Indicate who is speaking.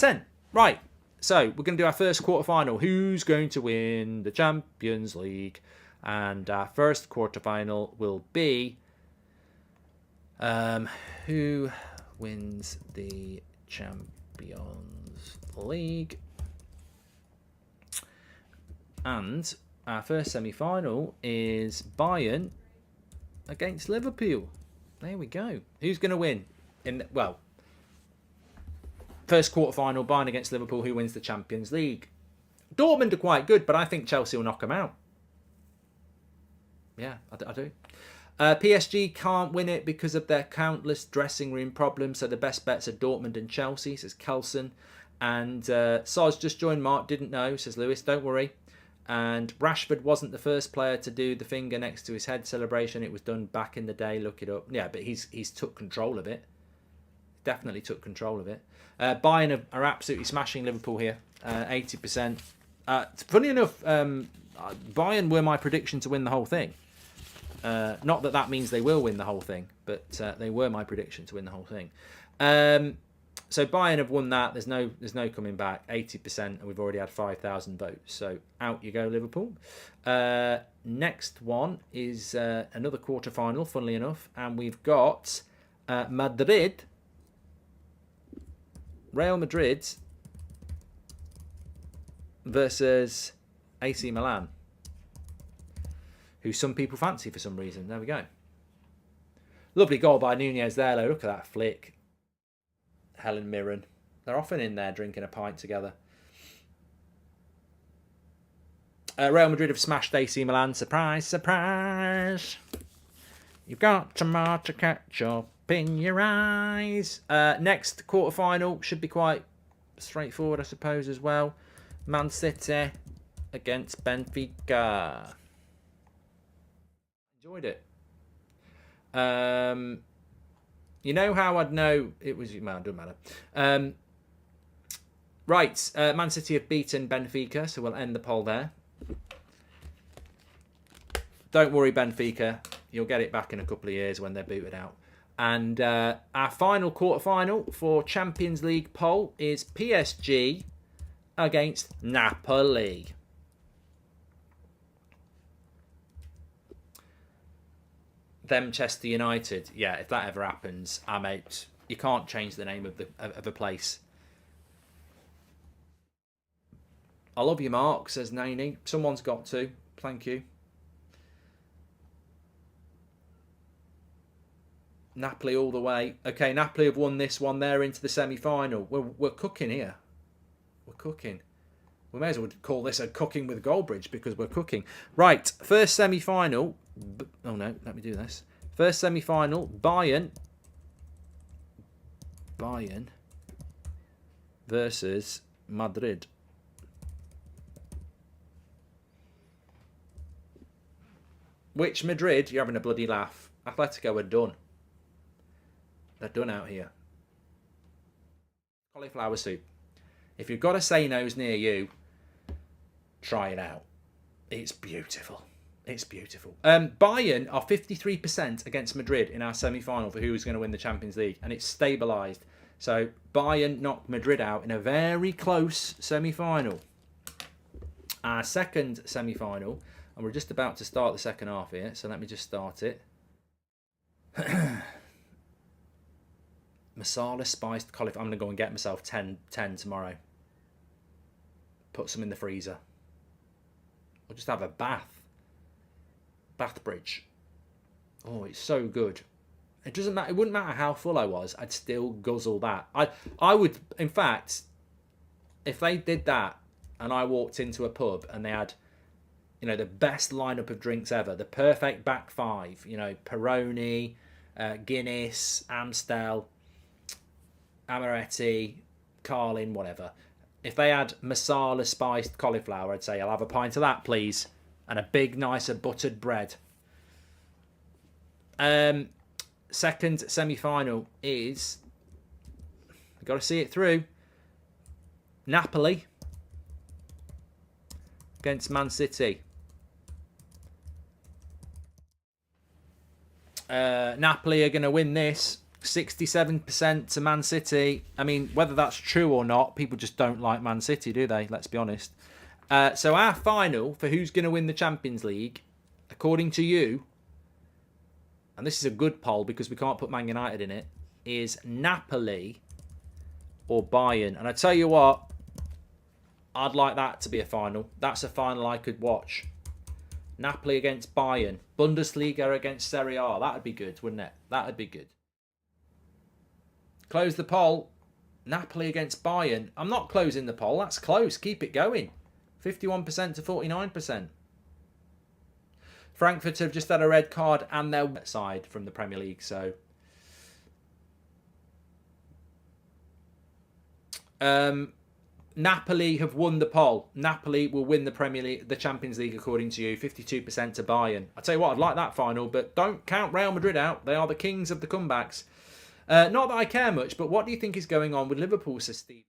Speaker 1: 10. Right. So we're going to do our first quarterfinal. Who's going to win the Champions League? And our first quarterfinal will be who wins the Champions League? And our first semi-final is Bayern against Liverpool. There we go. Who's going to win? First quarter-final, Bayern against Liverpool. Who wins the Champions League? Dortmund are quite good, but I think Chelsea will knock them out. Yeah, I do. PSG can't win it because of their countless dressing room problems. So the best bets are Dortmund and Chelsea, says Kelson. And Soz just joined Mark, didn't know, says Lewis. Don't worry. And Rashford wasn't the first player to do the finger next to his head celebration. It was done back in the day. Look it up. Yeah, but he's took control of it. Definitely took control of it. Bayern are absolutely smashing Liverpool here. 80%. Funny enough, Bayern were my prediction to win the whole thing. Not that means they will win the whole thing, but they were my prediction to win the whole thing. So Bayern have won that. There's no coming back. 80%, and we've already had 5,000 votes. So out you go, Liverpool. Next one is another quarter-final, funnily enough, and we've got Real Madrid versus AC Milan, who some people fancy for some reason. There we go. Lovely goal by Nunez there, though. Look at that flick. Helen Mirren. They're often in there drinking a pint together. Real Madrid have smashed AC Milan. Surprise, surprise. You've got tomato ketchup in your eyes. Next quarterfinal should be quite straightforward, I suppose, as well. Man City against Benfica. Enjoyed it. You know how I'd know it was... Man, it doesn't matter. Right, Man City have beaten Benfica, so we'll end the poll there. Don't worry, Benfica. You'll get it back in a couple of years when they're booted out. And our final quarterfinal for Champions League poll is PSG against Napoli. Them Chester United. Yeah, if that ever happens, I'm out. You can't change the name of a place. I love you, Mark, says Naney. Someone's got to. Thank you. Napoli all the way. Okay, Napoli have won this one. They're into the semi-final. We're cooking here. We're cooking. We may as well call this a cooking with Goldbridge because we're cooking. Right, first semi-final. Oh no, let me do this. First semi-final, Bayern versus Madrid. Which Madrid? You're having a bloody laugh. Atletico are done. They're done out here. Cauliflower soup. If you've got a Say-No's near you, try it out. It's beautiful. It's beautiful. Bayern are 53% against Madrid in our semi-final for who's going to win the Champions League, and it's stabilised. So Bayern knocked Madrid out in a very close semi-final. Our second semi-final, and we're just about to start the second half here, so let me just start it. Masala spiced cauliflower. I'm going to go and get myself 10 tomorrow. Put some in the freezer. Or just have a bath. Bath bridge. Oh, it's so good. It doesn't matter. It wouldn't matter how full I was. I'd still guzzle that. I would, in fact, if they did that and I walked into a pub and they had, you know, the best lineup of drinks ever, the perfect back five, you know, Peroni, Guinness, Amstel, Amaretti, Carlin, whatever. If they had masala spiced cauliflower, I'd say, I'll have a pint of that, please. And a big, nicer buttered bread. Second semi-final is... We've got to see it through. Napoli against Man City. Napoli are going to win this. 67% to Man City. I mean, whether that's true or not, people just don't like Man City, do they? Let's be honest. So our final for who's going to win the Champions League, according to you, and this is a good poll because we can't put Man United in it, is Napoli or Bayern. And I tell you what, I'd like that to be a final. That's a final I could watch. Napoli against Bayern. Bundesliga against Serie A. That'd be good, wouldn't it? That'd be good. Close the poll. Napoli against Bayern. I'm not closing the poll. That's close. Keep it going. 51% to 49%. Frankfurt have just had a red card and they're side from the Premier League. So, Napoli have won the poll. Napoli will win the Premier League, the Champions League, according to you. 52% to Bayern. I tell you what, I'd like that final, but don't count Real Madrid out. They are the kings of the comebacks. Not that I care much, but what do you think is going on with Liverpool, says Steve?